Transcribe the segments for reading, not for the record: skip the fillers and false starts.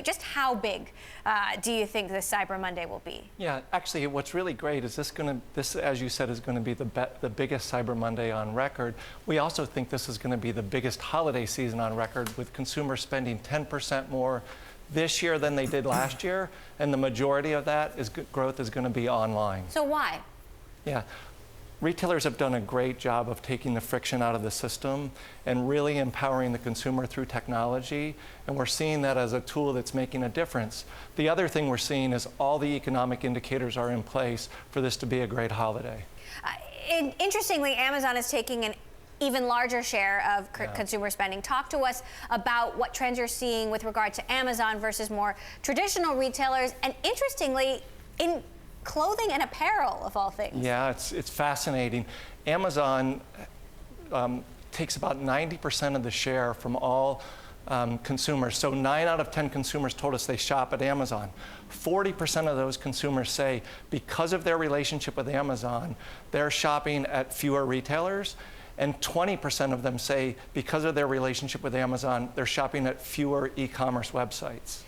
Just how big do you think this Cyber Monday will be? Yeah, actually, what's really great is this, as you said, is going to be the biggest Cyber Monday on record. We also think this is going to be the biggest holiday season on record, with consumers spending 10% more this year than they did last year, and the majority of that growth is going to be online. So why? Yeah. Retailers have done a great job of taking the friction out of the system and really empowering the consumer through technology, and we're seeing that as a tool that's making a difference. The other thing we're seeing is all the economic indicators are in place for this to be a great holiday. Interestingly, Amazon is taking an even larger share of consumer spending. Talk to us about what trends you're seeing with regard to Amazon versus more traditional retailers, and interestingly, in clothing and apparel, of all things. Yeah, it's fascinating. Amazon takes about 90% of the share from all consumers. So 9 out of 10 consumers told us they shop at Amazon. 40% of those consumers say because of their relationship with Amazon, they're shopping at fewer retailers. And 20% of them say because of their relationship with Amazon, they're shopping at fewer e-commerce websites.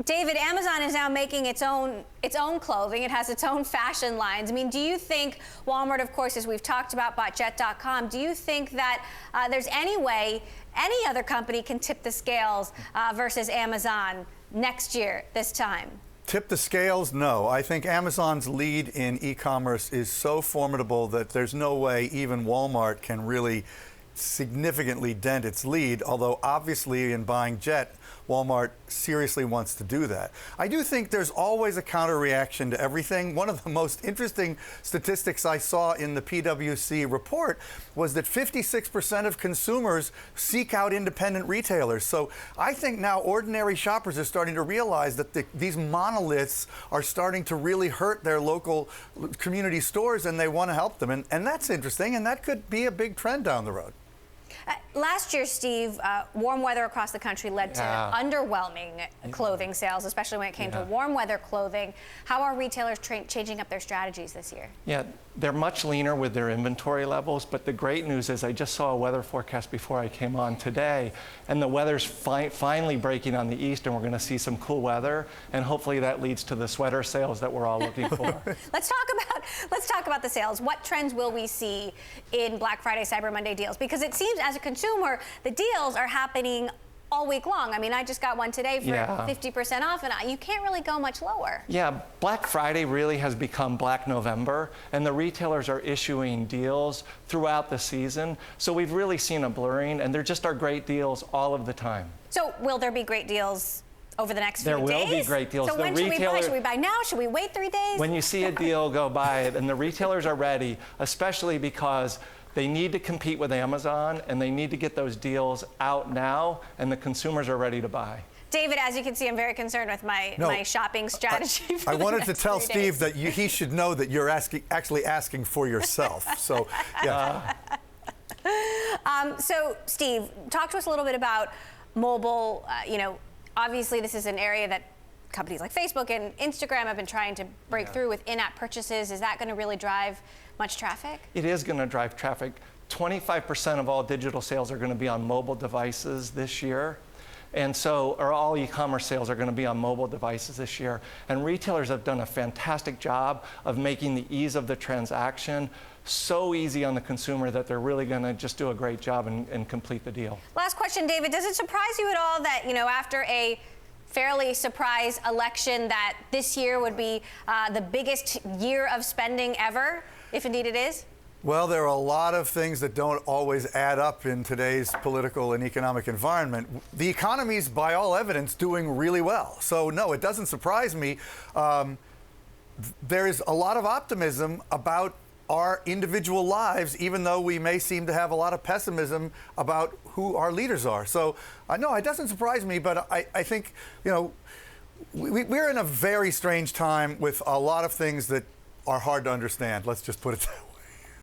David, Amazon is now making its own clothing. It has its own fashion lines. I mean, do you think Walmart, of course, as we've talked about, bought Jet.com, do you think that there's any way any other company can tip the scales versus Amazon next year, this time? Tip the scales? No. I think Amazon's lead in e-commerce is so formidable that there's no way even Walmart can really significantly dent its lead, although obviously in buying Jet, Walmart seriously wants to do that. I do think there's always a counter reaction to everything. One of the most interesting statistics I saw in the PwC report was that 56% of consumers seek out independent retailers. So I think now ordinary shoppers are starting to realize that these monoliths are starting to really hurt their local community stores, and they want to help them. And that's interesting, and that could be a big trend down the road. Last year, Steve, warm weather across the country led to underwhelming clothing sales, especially when it came to warm weather clothing. How are retailers changing up their strategies this year? Yeah, they're much leaner with their inventory levels, but the great news is I just saw a weather forecast before I came on today, and the weather's finally breaking on the east, and we're going to see some cool weather, and hopefully that leads to the sweater sales that we're all looking for. Let's talk about the sales. What trends will we see in Black Friday, Cyber Monday deals? Because it seems, as a consumer, the deals are happening all week long. I mean, I just got one today for 50% off, and you can't really go much lower. Yeah, Black Friday really has become Black November, and the retailers are issuing deals throughout the season. So we've really seen a blurring, and there just are great deals all of the time. So will there be great deals over the next few days? There will be great deals. So when should we buy? Should we buy now? Should we wait 3 days? When you see a deal, go buy it, and the retailers are ready, especially because they need to compete with Amazon, and they need to get those deals out now, and the consumers are ready to buy. David, as you can see, I'm very concerned with my shopping strategy. I wanted to tell Steve that he should know that you're actually asking for yourself. So, yeah. So, Steve, talk to us a little bit about mobile. Obviously, this is an area that companies like Facebook and Instagram have been trying to break through with in-app purchases. Is that going to really drive much traffic? It is going to drive traffic. 25% of all digital sales are going to be on mobile devices this year. And so, or all e-commerce sales are going to be on mobile devices this year. And retailers have done a fantastic job of making the ease of the transaction so easy on the consumer that they're really going to just do a great job and complete the deal. Last question, David. Does it surprise you at all that, after a fairly surprise election, that this year would be the biggest year of spending ever, if indeed it is? Well, there are a lot of things that don't always add up in today's political and economic environment. The economy's, by all evidence, doing really well. So, no, it doesn't surprise me. There is a lot of optimism about our individual lives, even though we may seem to have a lot of pessimism about who our leaders are. So, no, it doesn't surprise me, but I think, we're in a very strange time with a lot of things that are hard to understand. Let's just put it that way.